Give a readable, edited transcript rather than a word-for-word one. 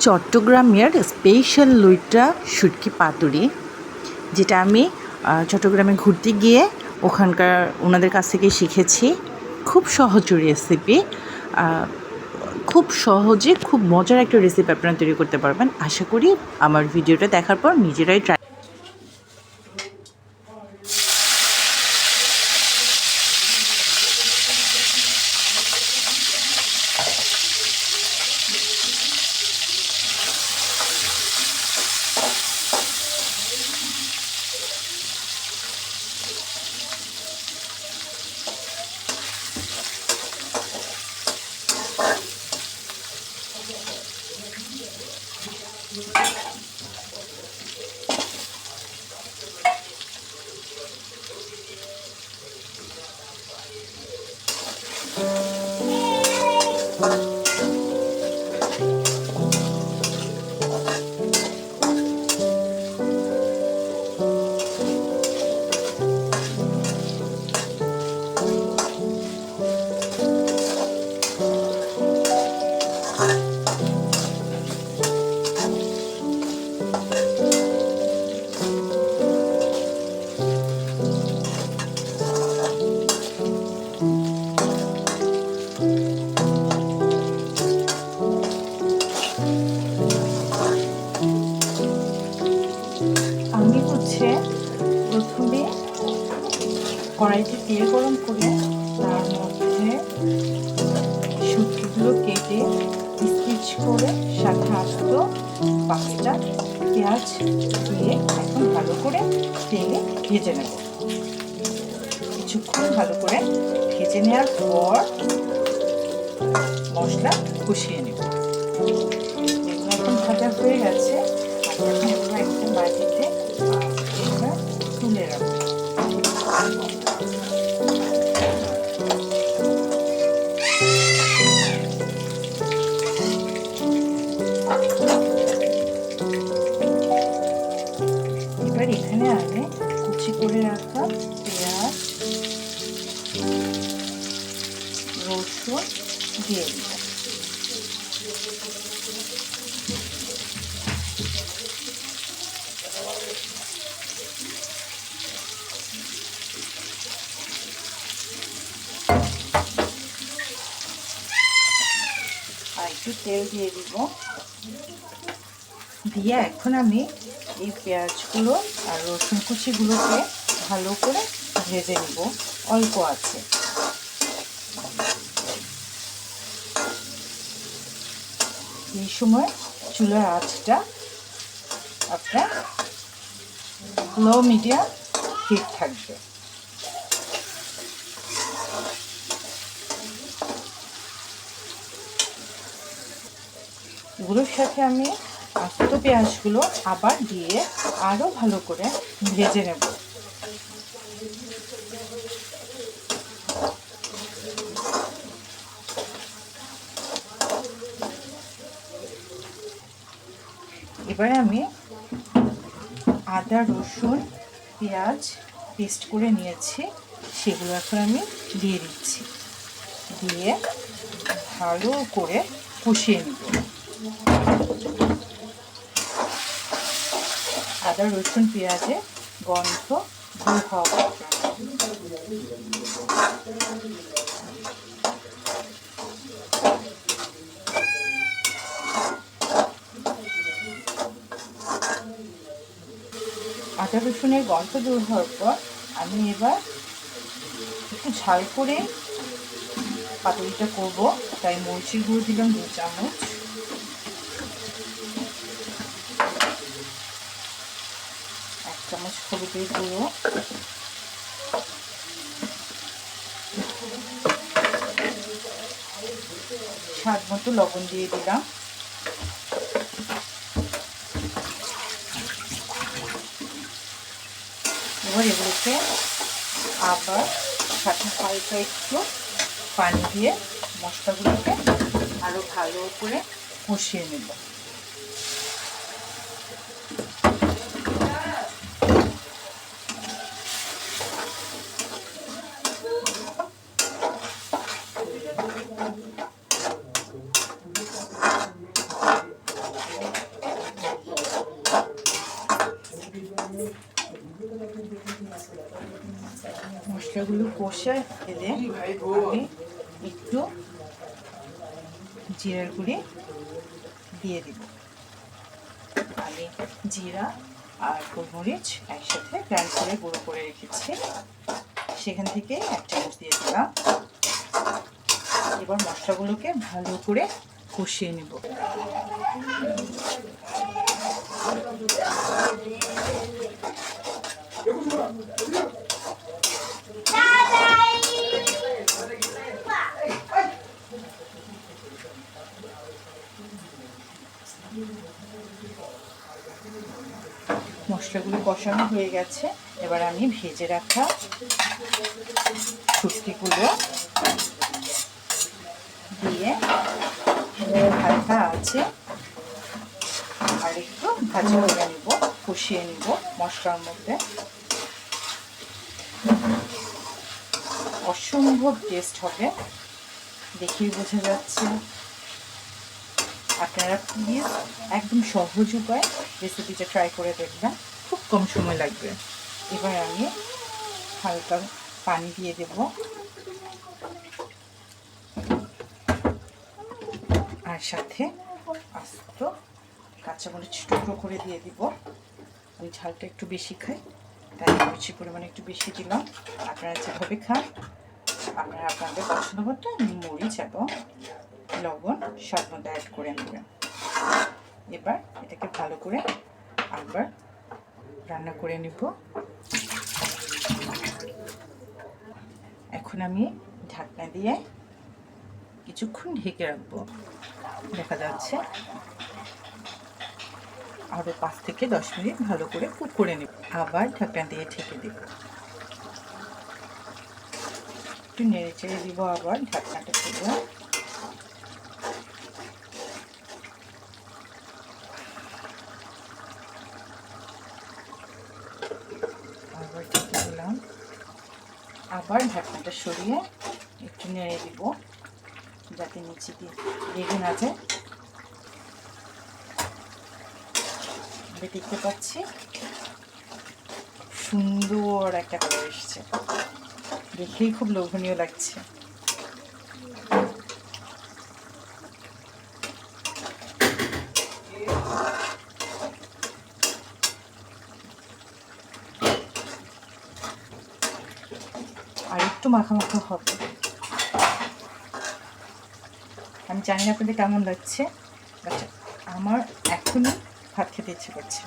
চট্টগ্রামের স্পেশাল লইট্টা শুটকি পাতুরি, যেটা আমি চট্টগ্রামে ঘুরতে গিয়ে ওখানকার ওনাদের কাছ থেকে শিখেছি। খুব সহজ রেসিপি, খুব সহজে খুব মজার একটা রেসিপি আপনারা তৈরি করতে পারবেন। আশা করি আমার ভিডিওটা দেখার পর নিজেরাই ট্রাই। প্রথমে কড়াইতে তেল গরম করে তার মধ্যে শুটকিগুলো কেটে পিস করে সাথে আস্ত 5টা পেঁয়াজ দিয়ে এখন ভালো করে তেলে ভেজে নেব। কিছুক্ষণ ভালো করে ভেজে নেওয়ার পর মশলা কষিয়ে নেব। এগুলো এখন ভাজা হয়ে গেছে, এগুলো একটা বাটিতে তুলে রাখবো। এবার এখানে আমি কুচি করে রাখা পেঁয়াজ রসুন দিয়ে দিব। আর একটু তেল দিয়ে দিব। দিয়ে এখন আমি এই পেঁয়াজগুলো আর রসুন কুচিগুলোকে ভালো করে ভেজে নিব অল্প আছে। এই সময় চুলার আঁচটা আপনার লো মিডিয়াম হিট থাকবে। এগুলোর সাথে আমি আস্ত পেঁয়াজগুলো আবার দিয়ে আরও ভালো করে ভেজে নেব। এবারে আমি আদা রসুন পেঁয়াজ পেস্ট করে নিয়েছি, সেগুলো এখন আমি দিয়ে দিচ্ছি। দিয়ে ভালো করে কষিয়ে নেব। আদা রসুন পেঁয়াজে গন্ধ দূর হওয়া আদা রসুনের গন্ধ দূর হওয়ার পর আমি এবার একটু ঝাল করে পাতুরিটা করব, তাই মরিচের গুঁড়ো দিলাম 2 চামচ, চামচ হলুদের গুঁড়ো, স্বাদ মতো লবণ দিয়ে দিলাম। এবার এগুলোকে আবার সাথে হালকা একটু পানি দিয়ে মশলাগুলোকে আরো ভালো করে কষিয়ে নেব। মশলাগুলো কষে এলে আমি একটু জিরার গুঁড়ি দিয়ে দিব। আমি জিরা আর গোলমরিচ একসাথে গ্রাইন্ড করে গুঁড়ো করে রেখেছি, সেখান থেকে 1 চামচ দিয়ে দিলাম। এবার মশলাগুলোকে ভালো করে কষিয়ে নেব। মশলাগুলো কষানো হয়ে গেছে। এবার আমি ভেজে রাখা শুটকিগুলো দিয়ে হালকা আছে আর একটু ভাজা করে নিব, কষিয়ে নিব মশলার মধ্যে। অসম্ভব টেস্ট হবে, দেখেই বোঝা যাচ্ছে। আপনারা প্লিজ একদম সহজ উপায় রেসিপিটা ট্রাই করে দেখবেন, খুব কম সময় লাগবে। এবার আমি হালকা পানি দিয়ে দেব আর সাথে আস্ত কাঁচামরিচ টুকরো করে দিয়ে দিব। আমি ঝালটা একটু বেশি খাই, তাই বেশি পরিমাণে একটু বেশি দিলাম। আপনারা যেভাবে খান আপনারা আপনাদের পছন্দ মতো মরিচ এবং লবণ স্বাদ মতো অ্যাড করে নেবেন। এবার এটাকে ভালো করে আবার রান্না করে নেব। এখন আমি ঢাকনা দিয়ে কিছুক্ষণ ঢেকে রাখবো। দেখা যাচ্ছে আরও 5 থেকে 10 মিনিট ভালো করে কুক করে নেব। আবার ঢাকনা দিয়ে ঢেকে দেব, একটু নেড়ে চেড়ে দিব। আবার ঢাকনাটা খুলব। আবার ঢেকে দিলাম। আবার ঢাকনাটা সরিয়ে একটু নেড়ে দিব যাতে নিচে দিয়ে লেগে না যায়। আমি দেখতে পাচ্ছি সুন্দর একটা কালার এসছে, দেখেই খুব লোভনীয় লাগছে। আর একটু মাখা মাখা হবে। আমি জানি না আপনাদের কেমন লাগছে, বাট আমার এখনই ভাত খেতে ইচ্ছে করছে।